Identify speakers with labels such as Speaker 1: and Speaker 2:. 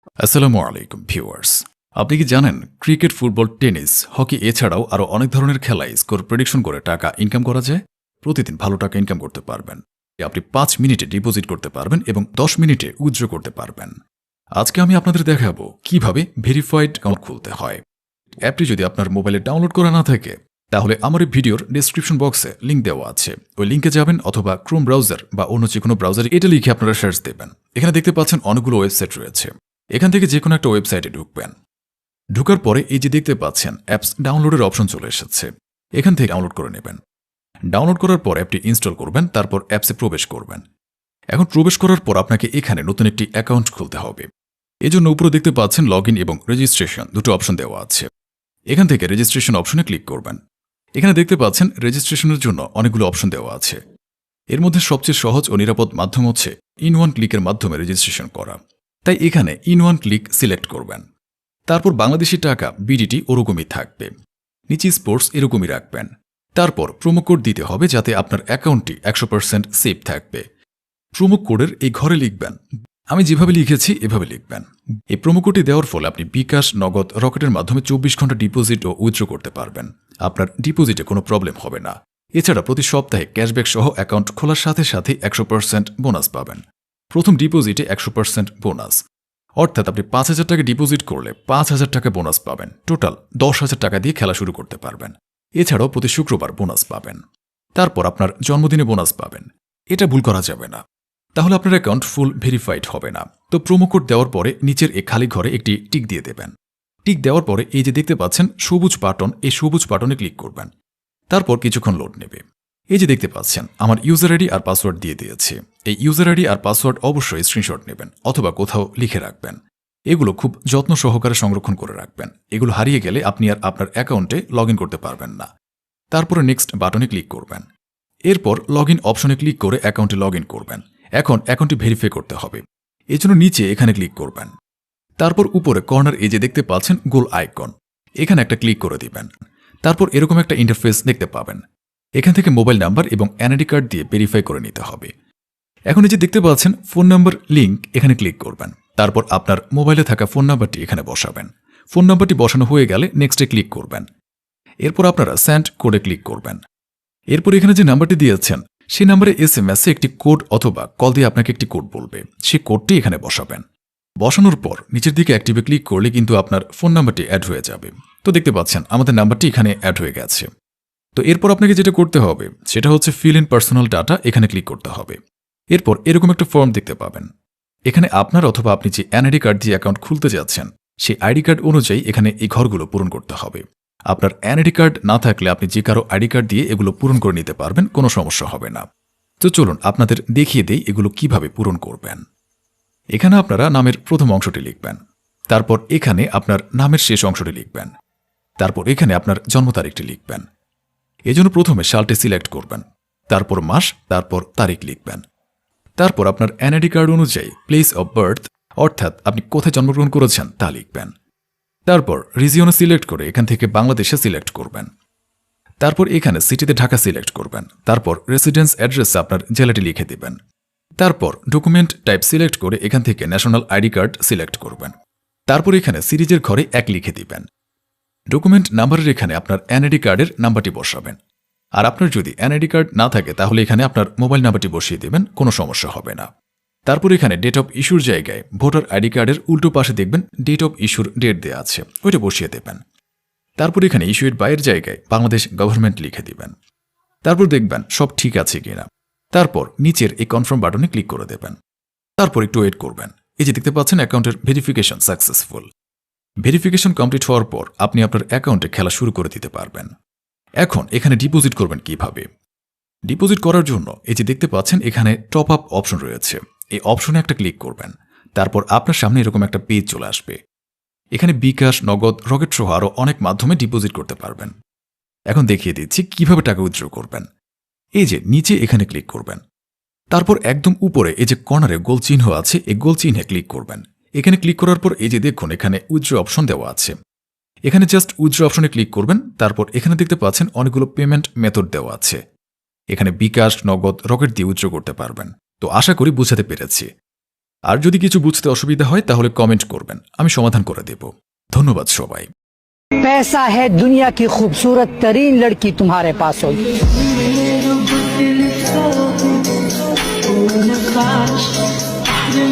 Speaker 1: আসসালামু আলাইকুম ভিউয়ার্স। আপনি কি জানেন ক্রিকেট, ফুটবল, টেনিস, হকি এছাড়াও আরও অনেক ধরনের খেলায় স্কোর প্রেডিকশন করে টাকা ইনকাম করা যায়? প্রতিদিন ভালো টাকা ইনকাম করতে পারবেন। আপনি 5 মিনিটে ডিপোজিট করতে পারবেন এবং 10 মিনিটে উইথড্র করতে পারবেন। আজকে আমি আপনাদের দেখাবো কিভাবে ভেরিফাইড অ্যাকাউন্ট খুলতে হয়। অ্যাপটি যদি আপনার মোবাইলে ডাউনলোড করা না থাকে তাহলে আমার এই ভিডিওর ডেসক্রিপশন বক্সে লিঙ্ক দেওয়া আছে, ওই লিঙ্কে যাবেন অথবা ক্রোম ব্রাউজার বা অন্য যে কোনো ব্রাউজারে এটা লিখে আপনারা সার্চ দেবেন। এখানে দেখতে পাচ্ছেন অনেকগুলো ওয়েবসাইট রয়েছে। এখান থেকে যে কোনো একটা ওয়েবসাইটে ঢুকবেন। ঢুকার পরে এই যে দেখতে পাচ্ছেন অ্যাপস ডাউনলোডের অপশন চলে এসেছে, এখান থেকে ডাউনলোড করে নেবেন। ডাউনলোড করার পর অ্যাপটি ইনস্টল করবেন, তারপর অ্যাপসে প্রবেশ করবেন। এখন প্রবেশ করার পর আপনাকে এখানে নতুন একটি অ্যাকাউন্ট খুলতে হবে। এজন্য উপরে দেখতে পাচ্ছেন লগ ইন এবং রেজিস্ট্রেশন দুটো অপশন দেওয়া আছে। এখান থেকে রেজিস্ট্রেশন অপশনে ক্লিক করবেন। এখানে দেখতে পাচ্ছেন রেজিস্ট্রেশনের জন্য অনেকগুলো অপশন দেওয়া আছে। এর মধ্যে সবচেয়ে সহজ ও নিরাপদ মাধ্যম হচ্ছে ইন ওয়ান ক্লিকের মাধ্যমে রেজিস্ট্রেশন করা। তাই এখানে ইন ওয়ান ক্লিক সিলেক্ট করবেন। তারপর বাংলাদেশি টাকা বিডিটি ওরকমই থাকবে, নিচে স্পোর্টস এরকমই রাখবেন। তারপর প্রোমো কোড দিতে হবে যাতে আপনার অ্যাকাউন্টটি 100% সেফ থাকবে। প্রোমো কোডের এই ঘরে লিখবেন, আমি যেভাবে লিখেছি এভাবে লিখবেন। এই প্রোমো কোডটি দেওয়ার ফলে আপনি বিকাশ, নগদ, রকেটের মাধ্যমে 24 ঘন্টা ডিপোজিট ও উইথড্র করতে পারবেন। আপনার ডিপোজিটে কোনো প্রবলেম হবে না। এছাড়া প্রতি সপ্তাহে ক্যাশব্যাক সহ অ্যাকাউন্ট খোলার সাথে সাথে 100% বোনাস পাবেন। প্রথম ডিপোজিটে 100% বোনাস, অর্থাৎ আপনি 5,000 টাকা ডিপোজিট করলে 5,000 টাকা বোনাস পাবেন। টোটাল 10,000 টাকা দিয়ে খেলা শুরু করতে পারবেন। এছাড়াও প্রতি শুক্রবার বোনাস পাবেন। তারপর আপনার জন্মদিনে বোনাস পাবেন। এটা ভুল করা যাবে না, তাহলে আপনার অ্যাকাউন্ট ফুল ভেরিফাইড হবে না। তো প্রোমো কোড দেওয়ার পরে নিচের এই খালি ঘরে একটি টিক দিয়ে দেবেন। টিক দেওয়ার পরে এই যে দেখতে পাচ্ছেন সবুজ বাটন, এই সবুজ বাটনে ক্লিক করবেন। তারপর কিছুক্ষণ লোড নেবে। এই যে দেখতে পাচ্ছেন আমার ইউজার আইডি আর পাসওয়ার্ড দিয়ে দিয়েছে। এই ইউজার আইডি আর পাসওয়ার্ড অবশ্যই স্ক্রিনশট নেবেন অথবা কোথাও লিখে রাখবেন। এগুলো খুব যত্ন সহকারে সংরক্ষণ করে রাখবেন। এগুলো হারিয়ে গেলে আপনি আর আপনার অ্যাকাউন্টে লগ ইন করতে পারবেন না। তারপরে নেক্সট বাটনে ক্লিক করবেন। এরপর লগ ইন অপশনে ক্লিক করে অ্যাকাউন্টে লগ ইন করবেন। এখন অ্যাকাউন্টটি ভেরিফাই করতে হবে, এজন্য নিচে এখানে ক্লিক করবেন। তারপর উপরে কর্নার এই যে দেখতে পাচ্ছেন গোল আইকন, এখানে একটা ক্লিক করে দিবেন। তারপর এরকম একটা ইন্টারফেস দেখতে পাবেন। এখান থেকে মোবাইল নাম্বার এবং এনআইডি কার্ড দিয়ে ভেরিফাই করে নিতে হবে। এখন এই যে দেখতে পাচ্ছেন ফোন নাম্বার লিঙ্ক, এখানে ক্লিক করবেন। তারপর আপনার মোবাইলে থাকা ফোন নাম্বারটি এখানে বসাবেন। ফোন নাম্বারটি বসানো হয়ে গেলে নেক্সটে ক্লিক করবেন। এরপর আপনারা সেন্ড কোডে ক্লিক করবেন। এরপর এখানে যে নাম্বারটি দিয়েছেন সেই নাম্বারে SMS-এ একটি কোড অথবা কল দিয়ে আপনাকে একটি কোড বলবে, সেই কোডটি এখানে বসাবেন। বসানোর পর নিচের দিকে অ্যাক্টিভে ক্লিক করলে কিন্তু আপনার ফোন নাম্বারটি অ্যাড হয়ে যাবে। তো দেখতে পাচ্ছেন আমাদের নাম্বারটি এখানে অ্যাড হয়ে গেছে। তো এরপর আপনাকে যেটা করতে হবে সেটা হচ্ছে ফিল ইন পার্সোনাল ডাটা, এখানে ক্লিক করতে হবে। এরপর এরকম একটা ফর্ম দেখতে পাবেন। এখানে আপনার অথবা আপনি যে এনআইডি কার্ড দিয়ে অ্যাকাউন্ট খুলতে যাচ্ছেন সেই আইডি কার্ড অনুযায়ী এখানে এই ঘরগুলো পূরণ করতে হবে। আপনার এনআইডি কার্ড না থাকলে আপনি যে কারো আইডি কার্ড দিয়ে এগুলো পূরণ করে নিতে পারবেন, কোনো সমস্যা হবে না। তো চলুন আপনাদের দেখিয়ে দেই এগুলো কিভাবে পূরণ করবেন। এখানে আপনারা নামের প্রথম অংশটি লিখবেন। তারপর এখানে আপনার নামের শেষ অংশটি লিখবেন। তারপর এখানে আপনার জন্ম তারিখটি লিখবেন। এজন্য প্রথমে সালটি সিলেক্ট করবেন, তারপর মাস, তারপর তারিখ লিখবেন। তারপর আপনার এনআইডি কার্ড অনুযায়ী প্লেস অফ বার্থ, অর্থাৎ আপনি কোথায় জন্মগ্রহণ করেছেন তা লিখবেন। তারপর রিজিয়নে সিলেক্ট করে এখান থেকে বাংলাদেশে সিলেক্ট করবেন। তারপর এখানে সিটিতে ঢাকা সিলেক্ট করবেন। তারপর রেসিডেন্স অ্যাড্রেসে আপনার জেলাটি লিখে দিবেন। তারপর ডকুমেন্ট টাইপ সিলেক্ট করে এখান থেকে ন্যাশনাল আইডি কার্ড সিলেক্ট করবেন। তারপর এখানে সিরিজের ঘরে 1 লিখে দিবেন। ডকুমেন্ট নাম্বারের এখানে আপনার এনআইডি কার্ডের নাম্বারটি বসাবেন। আর আপনার যদি এনআইডি কার্ড না থাকে তাহলে এখানে আপনার মোবাইল নাম্বারটি বসিয়ে দেবেন, কোনো সমস্যা হবে না। তারপর এখানে ডেট অফ ইস্যুর জায়গায় ভোটার আইডি কার্ডের উল্টো পাশে দেখবেন ডেট অফ ইস্যুর ডেট দেওয়া আছে, ওইটা বসিয়ে দেবেন। তারপর এখানে ইস্যুয়ের বাইরের জায়গায় বাংলাদেশ গভর্নমেন্ট লিখে দিবেন। তারপর দেখবেন সব ঠিক আছে কিনা। তারপর নিচের এই কনফার্ম বাটনে ক্লিক করে দেবেন। তারপর একটু ওয়েট করবেন। এই যে দেখতে পাচ্ছেন অ্যাকাউন্টের ভেরিফিকেশন সাকসেসফুল। ভেরিফিকেশন কমপ্লিট হওয়ার পর আপনি আপনার অ্যাকাউন্টে খেলা শুরু করে দিতে পারবেন। এখন এখানে ডিপোজিট করবেন কিভাবে? ডিপোজিট করার জন্য এই যে দেখতে পাচ্ছেন এখানে টপ আপ অপশন রয়েছে, এই অপশনে একটা ক্লিক করবেন। তারপর আপনার সামনে এরকম একটা পেজ চলে আসবে। এখানে বিকাশ, নগদ, রকেট সহ আরও অনেক মাধ্যমে ডিপোজিট করতে পারবেন। এখন দেখিয়ে দিচ্ছি কিভাবে টাকা উইথড্র করবেন। এই যে নিচে এখানে ক্লিক করবেন। তারপর একদম উপরে এই যে কর্নারে গোল চিহ্ন আছে, এই গোল চিহ্নে ক্লিক করবেন। এখানে ক্লিক করার পর এই যে দেখুন এখানে উইথড্র অপশন দেওয়া আছে। এখানে জাস্ট উইথড্র অপশনে ক্লিক করবেন। তারপর এখানে দেখতে পাচ্ছেন অনেকগুলো পেমেন্ট মেথড দেওয়া আছে। এখানে বিকাশ, নগদ, রকেট দিয়ে উইথড্র করতে পারবেন। তো আশা করি বুঝাতে পেরেছি। আর যদি কিছু বুঝতে অসুবিধা হয় তাহলে কমেন্ট করবেন, আমি সমাধান করে দেব। ধন্যবাদ সবাই।
Speaker 2: पैसा है दुनिया की खूबसूरत तरीन लड़की तुम्हारे पास होगी।